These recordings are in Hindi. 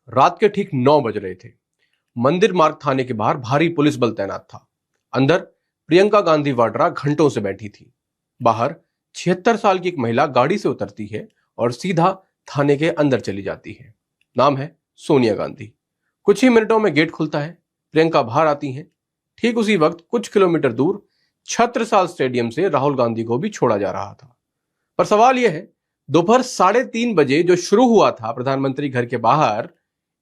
रात के ठीक 9 बज रहे थे। मंदिर मार्ग थाने के बाहर भारी पुलिस बल तैनात था। अंदर प्रियंका गांधी वाड्रा घंटों से बैठी थी। बाहर 76 साल की एक महिला गाड़ी से उतरती है और सीधा थाने के अंदर चली जाती है। नाम है सोनिया गांधी। कुछ ही मिनटों में गेट खुलता है। प्रियंका बाहर आती हैं। ठीक उसी वक्त कुछ किलोमीटर दूर छत्रसाल स्टेडियम से राहुल गांधी को भी छोड़ा जा रहा था। पर सवाल यह है, दोपहर 3:30 बजे जो शुरू हुआ था प्रधानमंत्री घर के बाहर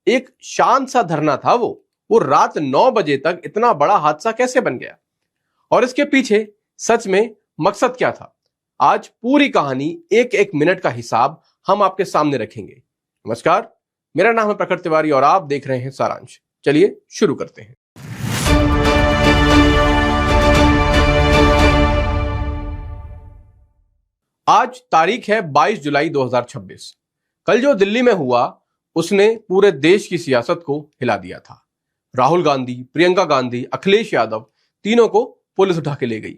एक शांत सा धरना था, वो रात 9 बजे तक इतना बड़ा हादसा कैसे बन गया और इसके पीछे सच में मकसद क्या था? आज पूरी कहानी एक एक मिनट का हिसाब हम आपके सामने रखेंगे। नमस्कार, मेरा नाम है प्रखर तिवारी और आप देख रहे हैं सारांश। चलिए शुरू करते हैं। आज तारीख है 22 जुलाई 2026। कल जो दिल्ली में हुआ उसने पूरे देश की सियासत को हिला दिया था। राहुल गांधी, प्रियंका गांधी, अखिलेश यादव तीनों को पुलिस उठा के ले गई।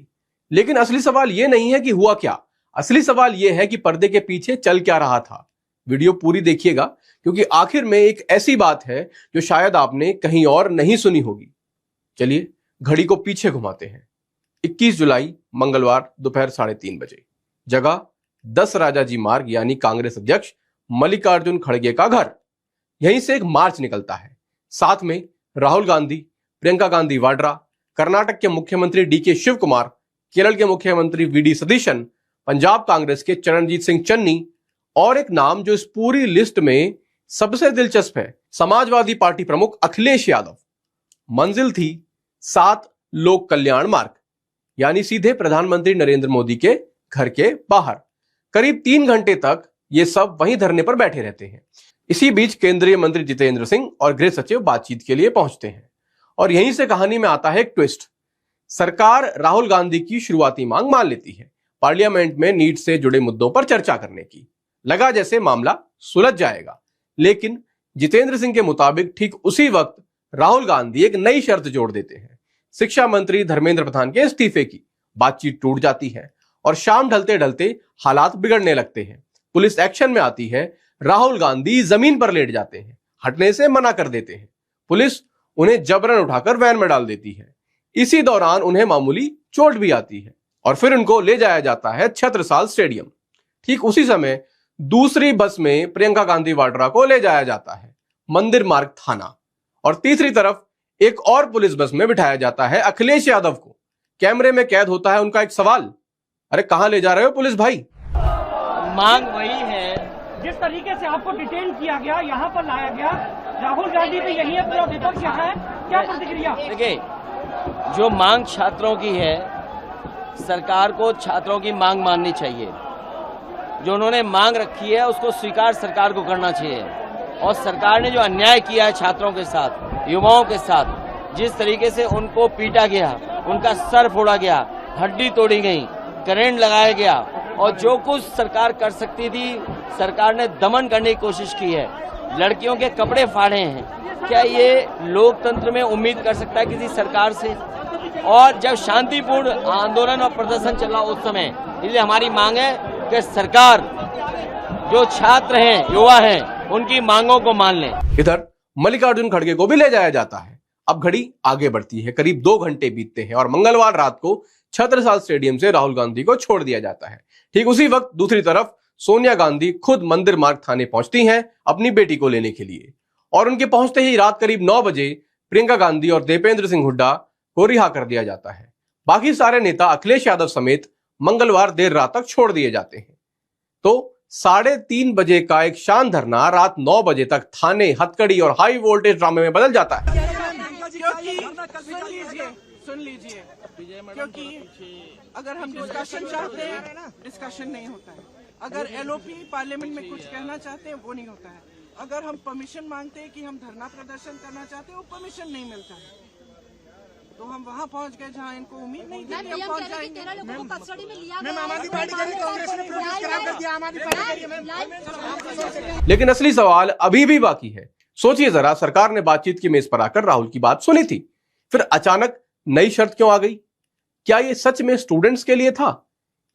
लेकिन असली सवाल यह नहीं है कि हुआ क्या, असली सवाल यह है कि पर्दे के पीछे चल क्या रहा था। वीडियो पूरी देखिएगा क्योंकि आखिर में एक ऐसी बात है जो शायद आपने कहीं और नहीं सुनी होगी। चलिए घड़ी को पीछे घुमाते हैं। 21 जुलाई मंगलवार दोपहर 3:30 बजे, जगह 10 राजाजी मार्ग यानी कांग्रेस अध्यक्ष मल्लिकार्जुन खड़गे का घर। यहीं से एक मार्च निकलता है। साथ में राहुल गांधी, प्रियंका गांधी वाड्रा, कर्नाटक के मुख्यमंत्री डीके शिव कुमार, केरल के मुख्यमंत्री वीडी सतीशन, पंजाब कांग्रेस के चरणजीत सिंह चन्नी और एक नाम जो इस पूरी लिस्ट में सबसे दिलचस्प है, समाजवादी पार्टी प्रमुख अखिलेश यादव। मंजिल थी 7 लोक कल्याण मार्ग यानी सीधे प्रधानमंत्री नरेंद्र मोदी के घर के बाहर। करीब 3 घंटे तक ये सब वहीं धरने पर बैठे रहते हैं। इसी बीच केंद्रीय मंत्री जितेंद्र सिंह और गृह सचिव बातचीत के लिए पहुंचते हैं और यहीं से कहानी में आता है एक ट्विस्ट। सरकार राहुल गांधी की शुरुआती मांग मान लेती है, पार्लियामेंट में नीट से जुड़े मुद्दों पर चर्चा करने की। लगा जैसे मामला सुलझ जाएगा, लेकिन जितेंद्र सिंह के मुताबिक ठीक उसी वक्त राहुल गांधी एक नई शर्त जोड़ देते हैं। शिक्षा मंत्री धर्मेंद्र प्रधान के इस्तीफे की। बातचीत टूट जाती है और शाम ढलते ढलते हालात बिगड़ने लगते हैं। पुलिस एक्शन में आती है। राहुल गांधी जमीन पर लेट जाते हैं, हटने से मना कर देते हैं। पुलिस उन्हें जबरन उठाकर वैन में डाल देती है। इसी दौरान उन्हें मामूली चोट भी आती है और फिर उनको ले जाया जाता है छत्रसाल स्टेडियम। ठीक उसी समय दूसरी बस में प्रियंका गांधी वाड्रा को ले जाया जाता है मंदिर मार्ग थाना और तीसरी तरफ एक और पुलिस बस में बिठाया जाता है अखिलेश यादव को। कैमरे में कैद होता है उनका एक सवाल, अरे कहां ले जा रहे हो पुलिस भाई? मांग वही है जिस तरीके से आपको डिटेन किया गया, यहाँ पर लाया गया। राहुल गांधी भी यही है, पूरा विपक्ष यहाँ है, क्या प्रतिक्रिया? देखिए, जो मांग छात्रों की है, सरकार को छात्रों की मांग माननी चाहिए। जो उन्होंने मांग रखी है उसको स्वीकार सरकार को करना चाहिए। और सरकार ने जो अन्याय किया है छात्रों के साथ, युवाओं के साथ, जिस तरीके से उनको पीटा गया, उनका सर फोड़ा गया, हड्डी तोड़ी गई, करंट लगाया गया और जो कुछ सरकार कर सकती थी सरकार ने दमन करने की कोशिश की है। लड़कियों के कपड़े फाड़े हैं। क्या ये लोकतंत्र में उम्मीद कर सकता है किसी सरकार से? और जब शांतिपूर्ण आंदोलन और प्रदर्शन चल रहा उस समय, इसलिए हमारी मांग है कि सरकार जो छात्र हैं, युवा हैं, उनकी मांगों को मान लें। इधर मल्लिकार्जुन खड़गे को भी ले जाया जाता है। अब घड़ी आगे बढ़ती है। करीब 2 घंटे बीतते हैं और मंगलवार रात को छत्रसाल स्टेडियम से राहुल गांधी को छोड़ दिया जाता है। ठीक उसी वक्त दूसरी तरफ सोनिया गांधी खुद मंदिर मार्ग थाने पहुंचती हैं अपनी बेटी को लेने के लिए और उनके पहुंचते ही रात करीब 9 बजे प्रियंका गांधी और दीपेंद्र सिंह हुड्डा को रिहा कर दिया जाता है। बाकी सारे नेता अखिलेश यादव समेत मंगलवार देर रात तक छोड़ दिए जाते हैं। तो 3:30 बजे का एक शांत धरना रात 9 बजे तक थाने, हथकड़ी और हाई वोल्टेज ड्रामे में बदल जाता है। सुन लीजिए, क्योंकि अगर हम डिस्कशन चाहते हैं, डिस्कशन नहीं होता है। अगर एलओपी पार्लियामेंट में कुछ कहना चाहते हैं, वो नहीं होता है। अगर हम परमिशन मांगते हैं कि हम धरना प्रदर्शन करना चाहते हैं, वो परमिशन नहीं मिलता है। तो हम वहाँ पहुँच गए जहाँ इनको उम्मीद नहीं थी कि हम पहुँच जाएंगे। लेकिन असली सवाल अभी भी बाकी है। सोचिए जरा, सरकार ने बातचीत की मेज पर आकर राहुल की बात सुनी थी, फिर अचानक नई शर्त क्यों आ गई? क्या ये सच में स्टूडेंट्स के लिए था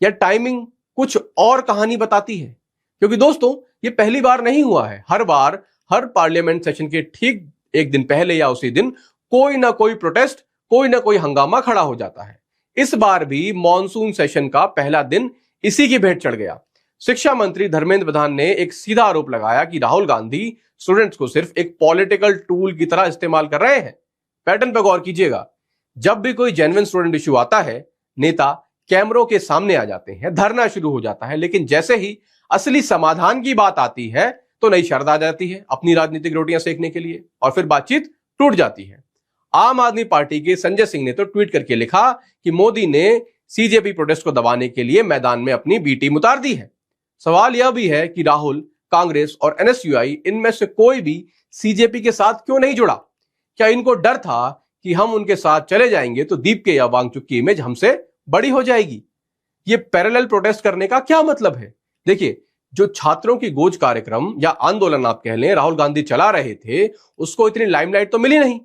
या टाइमिंग कुछ और कहानी बताती है? क्योंकि दोस्तों ये पहली बार नहीं हुआ है। हर बार हर पार्लियामेंट सेशन के ठीक एक दिन पहले या उसी दिन कोई ना कोई प्रोटेस्ट, कोई ना कोई हंगामा खड़ा हो जाता है। इस बार भी मॉनसून सेशन का पहला दिन इसी की भेंट चढ़ गया। शिक्षा मंत्री धर्मेंद्र प्रधान ने एक सीधा आरोप लगाया कि राहुल गांधी स्टूडेंट्स को सिर्फ एक पॉलिटिकल टूल की तरह इस्तेमाल कर रहे हैं। पैटर्न पर गौर कीजिएगा, जब भी कोई जेन्युइन स्टूडेंट इश्यू आता है, नेता कैमरों के सामने आ जाते हैं, धरना शुरू हो जाता है, लेकिन जैसे ही असली समाधान की बात आती है तो नई शर्त आ जाती है अपनी राजनीतिक रोटियां सेकने के लिए, और फिर बातचीत टूट जाती है। आम आदमी पार्टी के संजय सिंह ने तो ट्वीट करके लिखा कि मोदी ने सीजेपी प्रोटेस्ट को दबाने के लिए मैदान में अपनी बी टीम उतार दी है। सवाल यह भी है कि राहुल, कांग्रेस और एनएसयूआई, इनमें से कोई भी सीजेपी के साथ क्यों नहीं जुड़ा? क्या इनको डर था कि हम उनके साथ चले जाएंगे तो दीप के या वांगचुक की इमेज हमसे बड़ी हो जाएगी? ये पैरेलल प्रोटेस्ट करने का क्या मतलब है? देखिए, जो छात्रों की गोज कार्यक्रम या आंदोलन आप कह लें राहुल गांधी चला रहे थे, उसको इतनी लाइमलाइट तो मिली नहीं।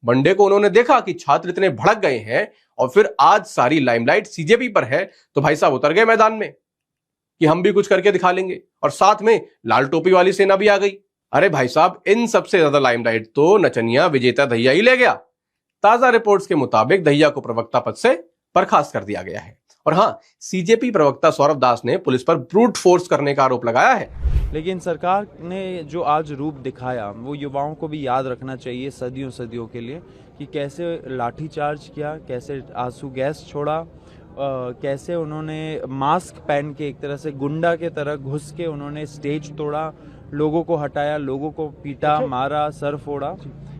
मंडे को उन्होंने देखा कि छात्र इतने भड़क गए हैं और फिर आज सारी लाइमलाइट सीजेपी पर है, तो भाई साहब उतर गए मैदान में कि हम भी कुछ करके दिखा लेंगे, और साथ में लाल टोपी वाली सेना भी आ गई। अरे भाई साहब, इन सबसे ज्यादा लाइमलाइट तो नचनिया विजेता दहिया ही ले गया। ताजा रिपोर्ट्स के मुताबिक दहिया को प्रवक्ता पद से बर्खास्त कर दिया गया है। और हाँ, सीजेपी प्रवक्ता सौरभ दास ने पुलिस पर ब्रूट फोर्स करने का आरोप लगाया है। लेकिन सरकार ने जो आज रूप दिखाया वो युवाओं को भी याद रखना चाहिए सदियों सदियों के लिए, कि कैसे लाठीचार्ज किया, कैसे आंसू गैस छोड़ा, कैसे उन्होंने मास्क पहन के एक तरह से गुंडा के तरह घुस के उन्होंने स्टेज तोड़ा, लोगों को हटाया, लोगों को पीटा, मारा, सर फोड़ा।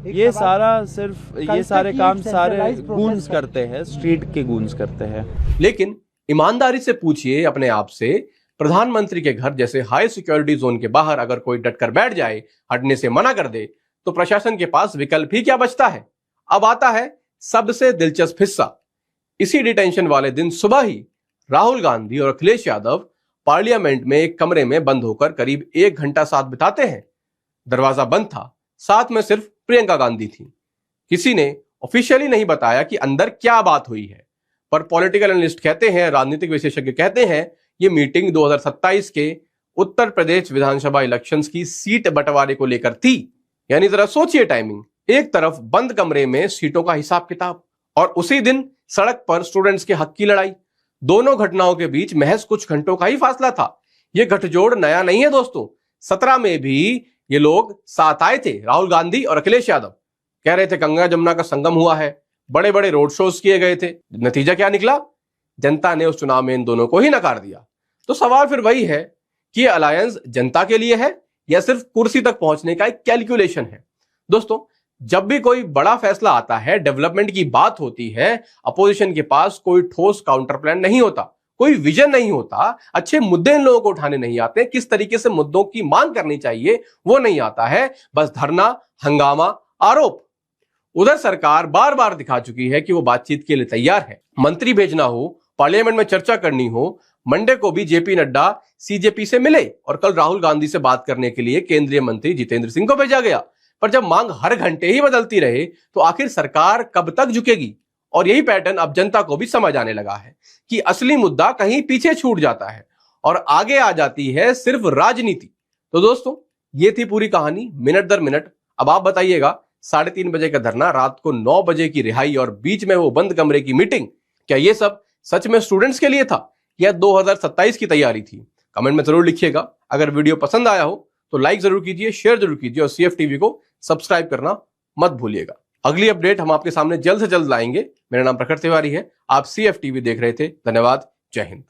ये सारा सिर्फ ये सारे काम सारे गूंज करते हैं, स्ट्रीट के गूंज करते हैं। लेकिन ईमानदारी से पूछिए अपने आप से, प्रधानमंत्री के घर जैसे हाई सिक्योरिटी जोन के बाहर अगर कोई डटकर बैठ जाए, हटने से मना कर दे, तो प्रशासन के पास विकल्प ही क्या बचता है? अब आता है सबसे दिलचस्प हिस्सा। इसी डिटेंशन वाले दिन सुबह ही राहुल गांधी और अखिलेश यादव पार्लियामेंट में एक कमरे में बंद होकर करीब 1 घंटा साथ बिताते हैं। दरवाजा बंद था, साथ में सिर्फ प्रियंका गांधी थी। किसी ने ऑफिशियली नहीं बताया कि अंदर क्या बात हुई है, पर पॉलिटिकल एनालिस्ट कहते हैं, राजनीतिक विशेषज्ञ कहते हैं, ये मीटिंग 2027 के उत्तर प्रदेश विधानसभा इलेक्शंस की सीट बंटवारे को लेकर थी। यानी जरा सोचिए टाइमिंग, एक तरफ बंद कमरे में सीटों का हिसाब किताब, और उसी दिन सड़क पर स्टूडेंट्स के हक की लड़ाई। दोनों घटनाओं के बीच महज कुछ घंटों का ही फासला था। यह गठजोड़ नया नहीं है दोस्तों। 17 में भी ये लोग साथ आए थे, राहुल गांधी और अखिलेश यादव। कह रहे थे गंगा जमुना का संगम हुआ है, बड़े बड़े रोड शोज किए गए थे। नतीजा क्या निकला? जनता ने उस चुनाव में इन दोनों को ही नकार दिया। तो सवाल फिर वही है कि ये अलायंस जनता के लिए है या सिर्फ कुर्सी तक पहुंचने का एक कैलकुलेशन है? दोस्तों, जब भी कोई बड़ा फैसला आता है, डेवलपमेंट की बात होती है, अपोजिशन के पास कोई ठोस काउंटर प्लान नहीं होता, कोई विजन नहीं होता, अच्छे मुद्दे इन लोगों को उठाने नहीं आते, किस तरीके से मुद्दों की मांग करनी चाहिए वो नहीं आता है, बस धरना, हंगामा, आरोप। उधर सरकार बार बार दिखा चुकी है कि वो बातचीत के लिए तैयार है। मंत्री भेजना हो, पार्लियामेंट में चर्चा करनी हो, मंडे को भी जेपी नड्डा सीजेपी से मिले और कल राहुल गांधी से बात करने के लिए केंद्रीय मंत्री जितेंद्र सिंह को भेजा गया। पर जब मांग हर घंटे ही बदलती रहे तो आखिर सरकार कब तक झुकेगी? और यही पैटर्न अब जनता को भी समझ आने लगा है कि असली मुद्दा कहीं पीछे छूट जाता है और आगे आ जाती है सिर्फ राजनीति। तो दोस्तों, ये थी पूरी कहानी मिनट दर मिनट। अब आप बताइएगा, 3:30 बजे का धरना, रात को 9 बजे की रिहाई और बीच में वो बंद कमरे की मीटिंग, क्या ये सब सच में स्टूडेंट्स के लिए था या 2027 की तैयारी थी? कमेंट में जरूर लिखिएगा। अगर वीडियो पसंद आया हो तो लाइक जरूर कीजिए, शेयर जरूर कीजिए और CF टीवी को सब्सक्राइब करना मत भूलिएगा। अगली अपडेट हम आपके सामने जल्द से जल्द लाएंगे। मेरा नाम प्रखर तिवारी है, आप CF टीवी देख रहे थे। धन्यवाद, जय हिंद।